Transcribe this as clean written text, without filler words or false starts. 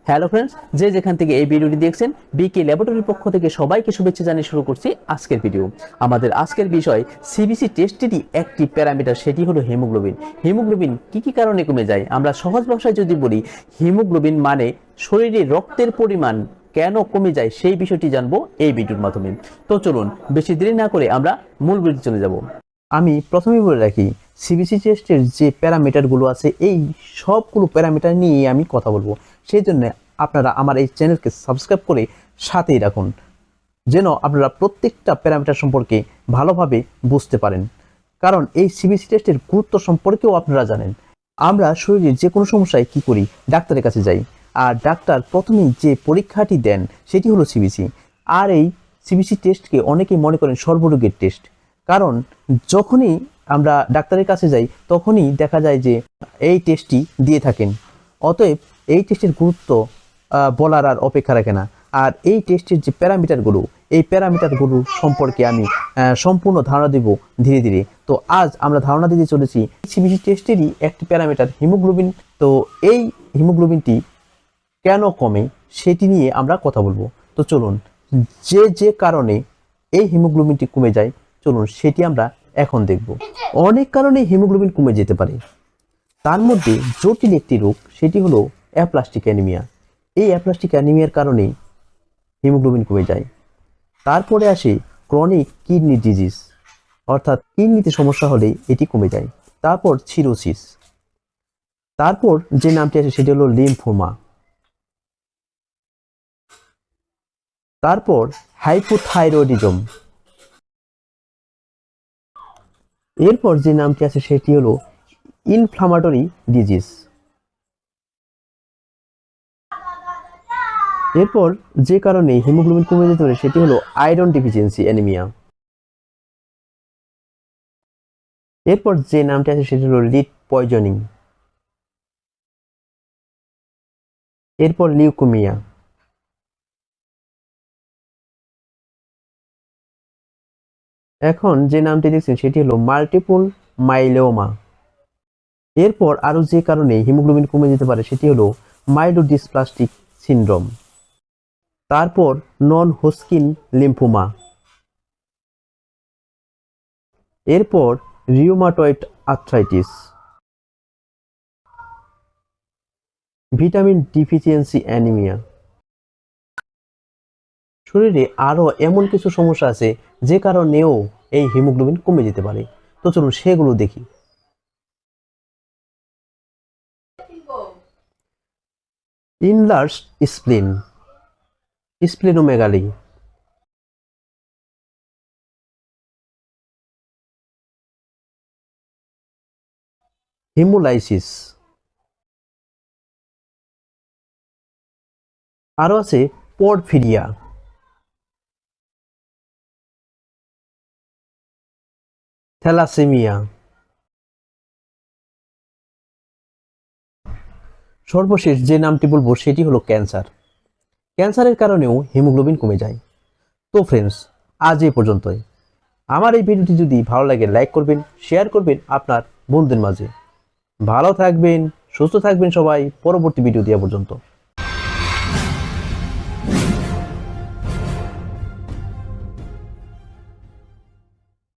Hello friends, যে যেখান থেকে এই ভিডিওটি দেখছেন বিকে ল্যাবরেটরির পক্ষ থেকে সবাইকে শুভেচ্ছা জানিয়ে শুরু করছি আজকের ভিডিও। আমাদের আজকের বিষয় সিবিসি টেস্টেরই একটি প্যারামিটার, সেটি হলো হিমোগ্লোবিন। হিমোগ্লোবিন কি কারণে কমে যায়? আমরা সহজ ভাষায় যদি বলি, হিমোগ্লোবিন মানে শরীরে রক্তের পরিমাণ কেন কমে যায় সেই বিষয়টি জানবো এই ভিডিওর মাধ্যমে। তো চলুন বেশি দেরি না করে আমরা মূল ভিডিওতে চলে যাব। আমি প্রথমেই বলে রাখি, সিবিসি টেস্টের যে প্যারামিটারগুলো আছে এই সবগুলো প্যারামিটার নিয়ে আমি কথা বলবো। সেই জন্য আপনারা আমার এই চ্যানেলকে সাবস্ক্রাইব করে সাথেই রাখুন, যেন আপনারা প্রত্যেকটা প্যারামিটার সম্পর্কে ভালোভাবে বুঝতে পারেন। কারণ এই সিবিসি টেস্টের গুরুত্ব সম্পর্কেও আপনারা জানেন। আমরা শরীরের যে কোনো সমস্যায় কি করি, ডাক্তারের কাছে যাই, আর ডাক্তার প্রথমেই যে পরীক্ষাটি দেন সেটি হলো সিবিসি। আর এই সিবিসি টেস্টকে অনেকেই মনে করেন সর্বরোগের টেস্ট, কারণ যখনই আমরা ডাক্তারের কাছে যাই তখনই দেখা যায় যে এই টেস্টটি দিয়ে থাকেন। অতএব এই টেস্টের গুরুত্ব বলার আর অপেক্ষা রাখে না। আর এই টেস্টের যে প্যারামিটারগুলো, এই প্যারামিটারগুলো সম্পর্কে আমি সম্পূর্ণ ধারণা দেব ধীরে ধীরে। তো আজ আমরা ধারণা দিতে চলেছি সিবিসি টেস্টেরই একটি প্যারামিটার হিমোগ্লোবিন। তো এই হিমোগ্লোবিনটি কেন কমে সেটি নিয়ে আমরা কথা বলবো। তো চলুন, যে কারণে এই হিমোগ্লোবিনটি কমে যায়, চলুন সেটি আমরা এখন দেখব। অনেক কারণে হিমোগ্লোবিন কমে যেতে পারে, তার মধ্যে জটিল একটি রোগ, সেটি হলো অ্যাপ্লাস্টিক অ্যানিমিয়া। এই অ্যাপ্লাস্টিক অ্যানিমিয়ার কারণে হিমোগ্লোবিন কমে যায়। তারপরে আসে ক্রনিক কিডনি ডিজিজ, অর্থাৎ কিডনিতে সমস্যা হলে এটি কমে যায়। তারপর সিরোসিস, তারপর যে নামটি আসে সেটি হলো লিম্ফোমা, তারপর হাইপোথাইরয়েডিজম, এরপর যে নামটি আছে সেটি হলো ইনফ্লামেটরি ডিজিজ, এরপর যে কারণে হিমোগ্লোবিন কমে যেতে পারে সেটি হলো আয়রন ডেফিসিয়েন্সি অ্যানিমিয়া, এরপর যে নামটি আছে সেটি হলো লিড পয়জনিং, এরপর লিউকোমিয়া, এখন যে নামটি দেখছেন সেটি হলো মাল্টিপল মাইলোমা। এরপর আরো যে কারণে হিমোগ্লোবিন কমে যেতে পারে সেটি হলো মাইলোডিসপ্লাস্টিক সিনড্রোম, তারপর নন হোস্কিন লিম্ফোমা, এরপর rheumatoid arthritis, vitamin deficiency anaemia. শরীরে আরো এমন কিছু সমস্যা আছে যে কারণেও এই হিমোগ্লোবিন কমে যেতে পারে। তো চলুন সেগুলো দেখি। ইনলার্জ স্প্লিন, স্প্লেনোমেগালি, হিমোলাইসিস, আরো আছে পরফিরিয়া, থ্যালাসেমিয়া, সর্বশেষ যে নামটি বলবো সেটি হলো ক্যান্সার। ক্যান্সারের কারণেও হিমোগ্লোবিন কমে যায়। তো ফ্রেন্ডস, আজ এই পর্যন্তই। আমার এই ভিডিওটি যদি ভালো লাগে লাইক করবেন, শেয়ার করবেন আপনার বন্ধুদের মাঝে। ভালো থাকবেন, সুস্থ থাকবেন সবাই। পরবর্তী ভিডিও দেওয়া পর্যন্ত।